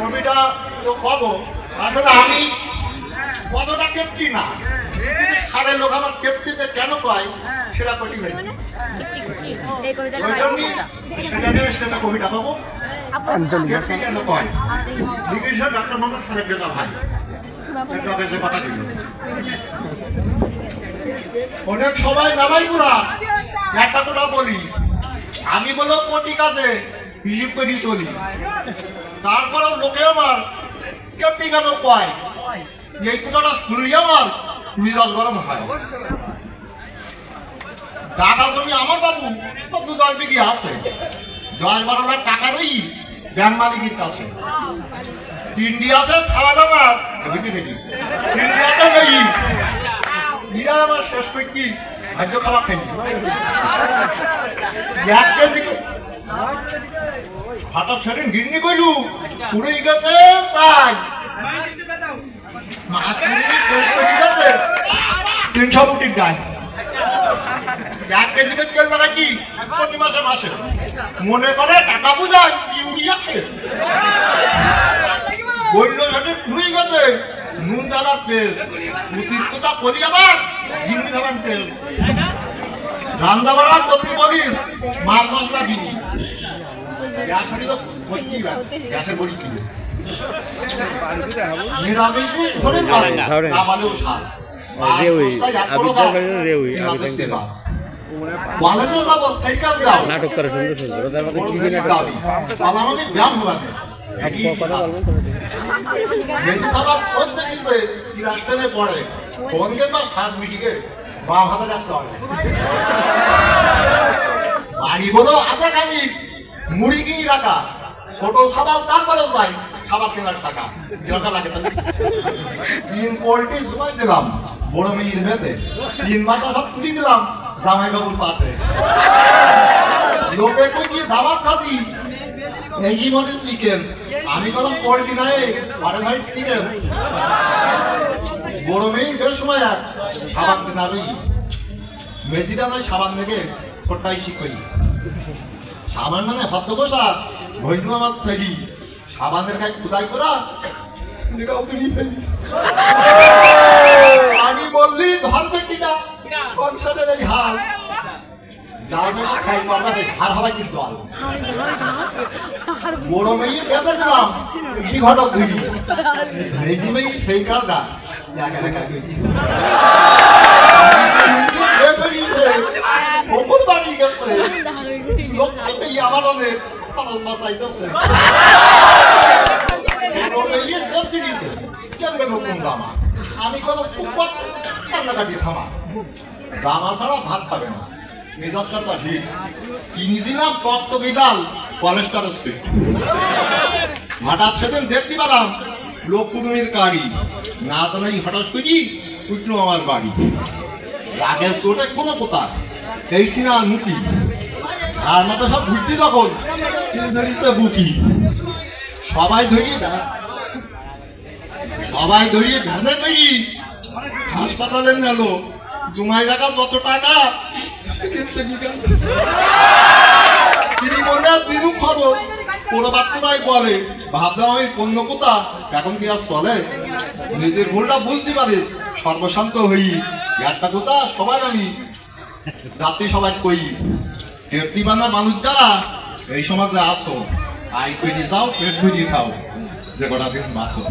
কবিটা তো কব আসলে আমি কতটা কেপ্টি না সারের লোক আমার কেপ্টিতে কেন কয় সেটা কঠিন সেটা কবিতা পাবো কেন কয় চিকিৎসা ডাক্তার মোহাম্মদ খালেদ রেজা ভাই কথা দিল অনেক সবাই নামাই পুরা একটা কথা বলি আমি বলো কোটি কাজে হিসেব করি চলি তারপরেও লোকে আমার কেমনি কেন কয় এই কথাটা শুনলে আমার মিজাজ গরম হয় টাকা জমি আমার বাবু তো 2-10 বিঘি আছে 10-12 লাখ টাকা রই ব্যাংক মালিকের কাছে 3টি আছে খাওয়া দাওয়া তিনটি আছে নেই ইরা আমার শেষ করছি ভাগ্য খাবার খাই 1 কেজি হঠাৎ সেদিন গিরনি কইলু পুরোই গেছে তাই মাছ গেছে 300 ফুটির গায়ে 1 কেজি তেল লাগাচ্ছি প্রতি মাসে মাসে মনে করে টাকা বুঝায় ইউরিয়া খেয়ে বললো সেটা পুরোই গেছে নুন জ্বালার তেল উচিত কথা বলি আবার গিরনি খাবার তেল রান্না বাড়া করতে বলিস মাছ মশলা দিনি গ্যাস হলে তো ভর্তি গ্যাসের বড়ি কিনে নিরামিষই ধরে না বালেও সার নাটক করে সুন্দর সুন্দর ব্যায়াম হবে পড়ে ফোন গে বা 7 মিটিকে বাম হাতে রাখতে হবে বাড়ি বলো আধা খানি মুড়ি কিনি রাখা ছোট খাবার তারপরে যাই খাবার কেনার টাকা লাগে তাহলে 3 পোল্ট্রি সময় দিলাম বড় মেয়ের ভেতে 3 মাথা সব তুলি দিলাম জামাই বাবুর পাতে লোকে কই দাওয়াত খাতি এই জীবনে চিকেন আমি কলম পোল্ট্রি নাই আরে ভাই চিকেন বড় মেয়ে বেশ সময় এক সাবান কেনারই মেজিটা নয় সাবান থেকে ছোট্টাই শিখই সাবান মানে হত বসা ভৈষ্ণব আমার তৈরি সাবানের গায়ে খুদাই করা আমি বললি ধরবে কিনা সংসারের এই হাল হার হবাই কিন্তু বড় মেয়ে বেঁধে দিলাম কি ঘটক ধরি মেজি মেয়ে সেই কারণটা বাড়ি গেছে লোক আমার অনেক খরচ বাঁচাইতেছে আমি কোনো কান্নাকাটি থামা দামা ছাড়া ভাত খাবে না মেজাজটা ঠিক কিনে দিলাম টকটকি ডাল কলেস্টারের সিট হঠাৎ সেদিন দেখতে পেলাম লোক কুটুমির গাড়ি না জানাই হঠাৎ করি উঠলো আমার বাড়ি রাগের চোটে কোনো কোথায় এই না মুখি আর মাথা সব ঘুরতি তখন ধরিছে বুকি সবাই ধরিয়ে ভ্যানে করি হাসপাতালে গেল জমাই রাখা যত টাকা তিনি বলে দিনু খরচ কোনো বাচ্চাটাই বলে ভাবলাম আমি পণ্য কোথা এখন কি আর চলে নিজের ভুলটা বুঝতে পারিস সর্বশান্ত হই একটা কোথা সবাই আমি যাত্রী সবাই কই টেপটি বান্ধা মানুষ যারা এই সমাজে আসো আই করে যাও পেট ভরিয়ে খাও যে কটা দিন বাঁচো।